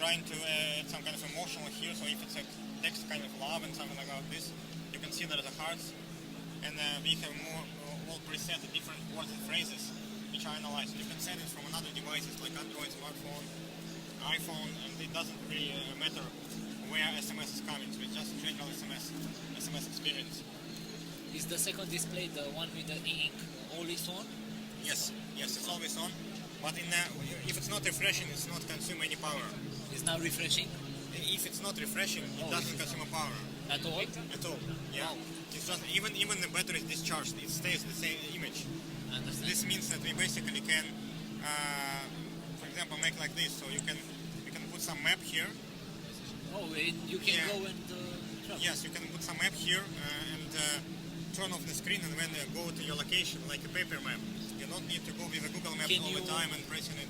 trying to add some kind of emotional here, so if it's a text kind of love and something like this, you can see there are the hearts, and we have more all preset different words and phrases which are analyzed. You can send it from another devices like Android, smartphone, iPhone, and it doesn't really matter where SMS is coming, so it's just general SMS experience. Is the second display the one with the ink always on? Yes, it's always on. But if it's not refreshing, it's not consume any power. It's not refreshing? If it's not refreshing, it doesn't consume power. At all? At all, yeah. Wow. It's just, even the battery is discharged, it stays the same image. I understand. This means that we basically can, for example, make like this. So you can put some map here. Oh, you can go and travel. Yes, you can put some map here and turn off the screen, and when go to your location, like a paper map. You don't need to go with a Google Maps all the time and pressing it.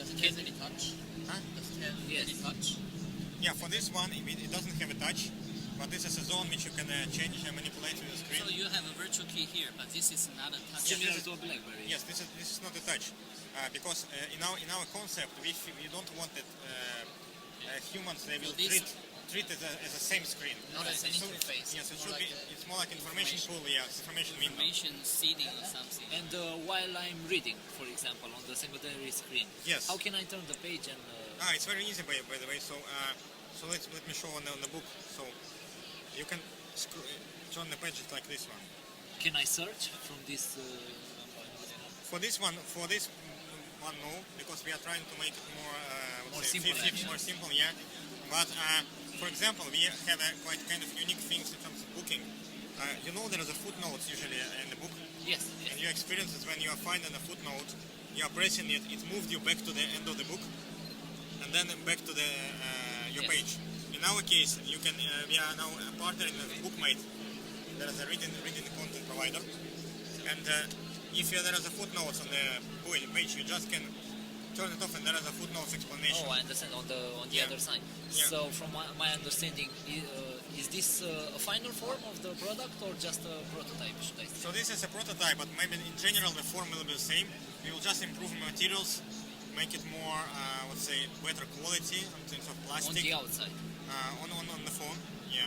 Does it have any touch? Huh? Does it have any touch? Yeah, for this one, it doesn't have a touch, but this is a zone which you can change and manipulate with the screen. So you have a virtual key here, but this is not a touch. Similar to a BlackBerry. Yes, this is not a touch, because in our concept, we don't want that humans they will treat it as a same screen. Not as an interface. Yes, it should be. It's more like information pool. Yes, information window. Information seeding or something. And while I'm reading, for example, on the secondary screen, yes. How can I turn the page and... It's very easy, by the way. So let me show on the book. So you can turn the pages like this one. Can I search from this? For this one, no, because we are trying to make it more simple. Yeah. But for example, we have a quite kind of unique things in terms of booking. You know there is a footnotes usually in the book. Yes. And you experience it when you are finding a footnote, you are pressing it, it moved you back to the end of the book, and then back to the your page. In our case, you can we are now partnering with Bookmate. There is a reading content provider, and if there is a footnotes on the page, you just can turn it off, and there is a footnotes explanation. Oh, I understand, on the other side. Yeah. So from my understanding, is this a final form of the product or just a prototype, should I say? So this is a prototype, but maybe in general the form will be the same. We will just improve materials, make it more, let's say, better quality in terms of plastic. On the outside? On the phone, yeah.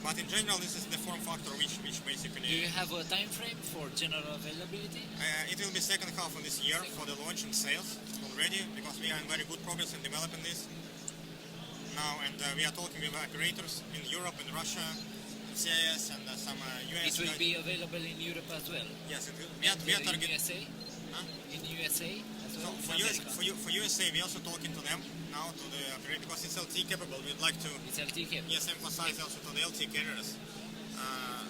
But in general, this is the form factor which basically... Do you have a time frame for general availability? It will be second half of this year for the launch and sales already, because we are in very good progress in developing this now, and we are talking with operators in Europe, in Russia, in CIS, and some US. It will be available in Europe as well? Yes, it will. We are targeting... USA? Huh? In USA as well? So for USA, we are also talking to them now, to the operator, because it's LTE capable. We'd like to emphasize also to the LTE carriers.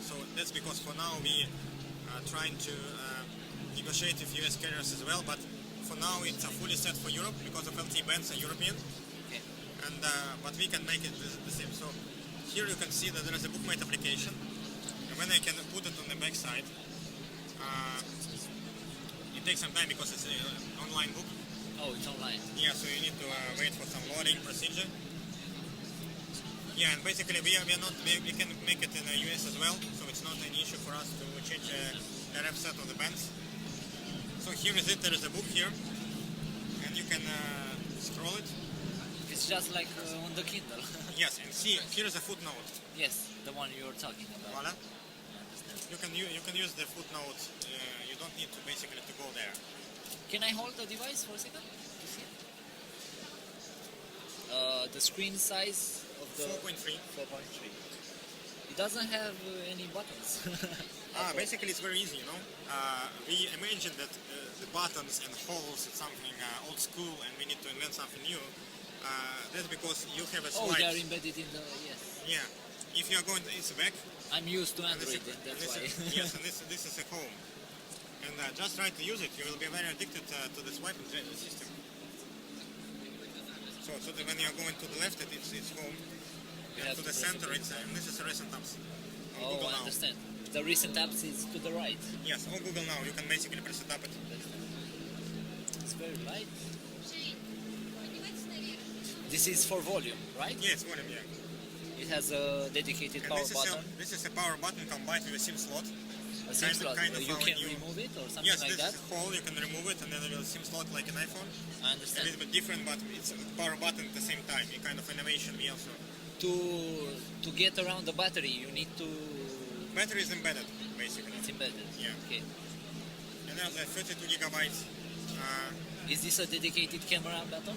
So that's because for now we are trying to negotiate with US carriers as well, but for now it's fully set for Europe because of LTE bands are European. Okay. And but we can make it the same. So here you can see that there is a Bookmate application, and when I can put it on the back side, it takes some time because it's an online book. Oh, it's online. Yeah, so you need to wait for some loading procedure. Yeah, and basically we can make it in the US as well, so it's not an issue for us to change the RF set of the bands. So here is it. There is a book here, and you can scroll it. It's just like on the Kindle. Yes, and see, here is a footnote. Yes, the one you're talking about. Voila. You can use the footnote. You don't need to basically to go there. Can I hold the device for a second? The screen size of the 4.3. 4.3. It doesn't have any buttons. Basically it's very easy, you know. We imagined that the buttons and holes is something old school, and we need to invent something new. That's because you have a slide. Oh, they are embedded in the, yes. Yeah. If you are going to its back. I'm used to Android, that's why. Yes, and this is a home. And just try to use it. You will be very addicted to the swiping system. So that when you are going to the left, it's home. And to the center, and this is recent apps. Oh, Google I understand. The recent apps is to the right. Yes, on Google Now. You can basically press it up. It's very light. This is for volume, right? Yes, volume, yeah. It has a dedicated power button. This is a power button combined with a SIM slot. A SIM slot. kind of You how can you- remove it or something Yes, like this that. is hole, you can remove it, and then it will SIM slot like an iPhone. I A understand. little bit different, but it's a power button at the same time. A kind of innovation we also. To get around the battery, you need to. Battery is embedded, basically. It's embedded. Yeah. Okay. And there's a 32 gigabytes. Is this a dedicated camera button?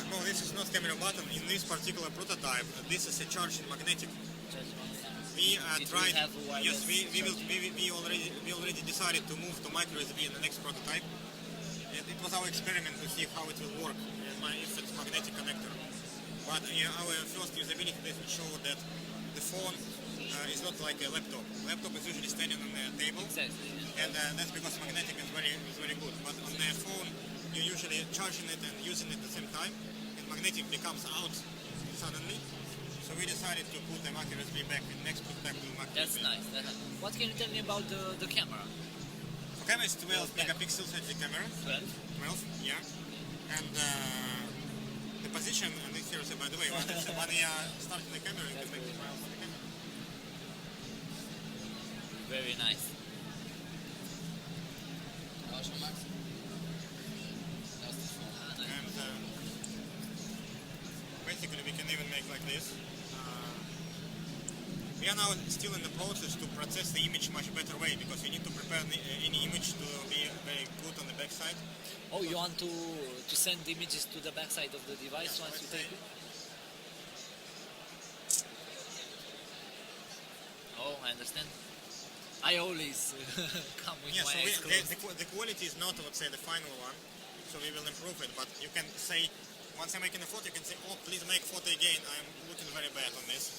No, this is not camera button. In this particular prototype, this is a charging magnetic. We It will tried. have a wireless Yes, we already decided to move to micro USB in the next prototype. It was our experiment to see how it will work if it's magnetic connector. But our first usability test showed that the phone is not like a laptop. Laptop is usually standing on the table, Exactly. and that's because magnetic is very good. But on the phone, you're usually charging it and using it at the same time, and magnetic becomes out suddenly. So we decided to put the micro USB back in next prototype with micro That's USB. nice. What can you tell me about the camera? The camera is 12 megapixels HD camera. 12. 12, yeah. And the position, and this here is, by the way, when you are starting the camera, you can make the miles on the camera. Very nice. And basically we can even make like this. We are now still in the process to process the image much better way, because you need to prepare any image to be very good on the backside. Oh, you want to send images to the backside of the device Yes, once you let's take say- it? Oh, I understand. I always come with Yeah, my so eyes closed. the quality is not, I would say, the final one, so we will improve it. But you can say, once I'm making a photo, you can say, oh, please make photo again. I'm looking very bad on this,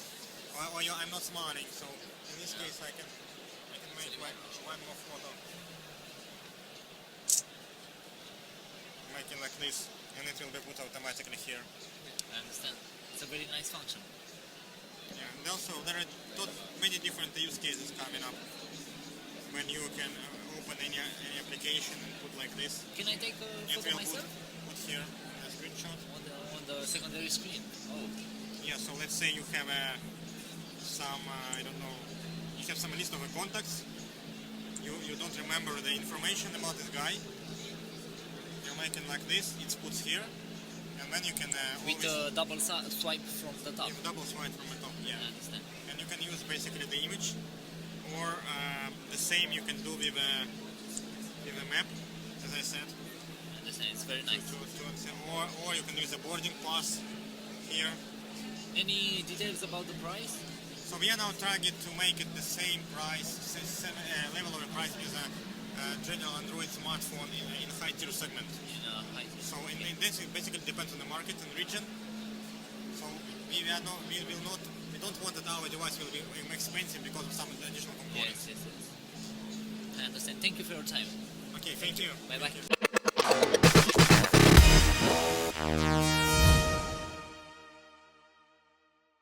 or I'm not smiling. So in this case, I can make one more photo, making like this, and it will be put automatically here. I understand. It's a very nice function. Yeah, and also there are many different use cases coming up when you can open any application and put like this. Can I take a It photo will myself? put here a screenshot. On the secondary screen? Oh, Yeah, so let's say you have some, I don't know, you have some list of contacts. You don't remember the information about this guy. You're making like this, it's put here. And then you can with always a double swipe from the top. double swipe from the top. Yeah. I understand. And you can use basically the image, or the same you can do with a map, as I said. I understand. It's very nice. Or you can use a boarding pass here. Any details about the price? So we are now target to make it the same price, level of the price as a general Android smartphone in high tier segment. In a height. So in this it basically depends on the market and region. So we don't want that our device will be expensive because of some additional components. Yes. I understand. Thank you for your time. Okay, thank you. Bye bye. Thank you.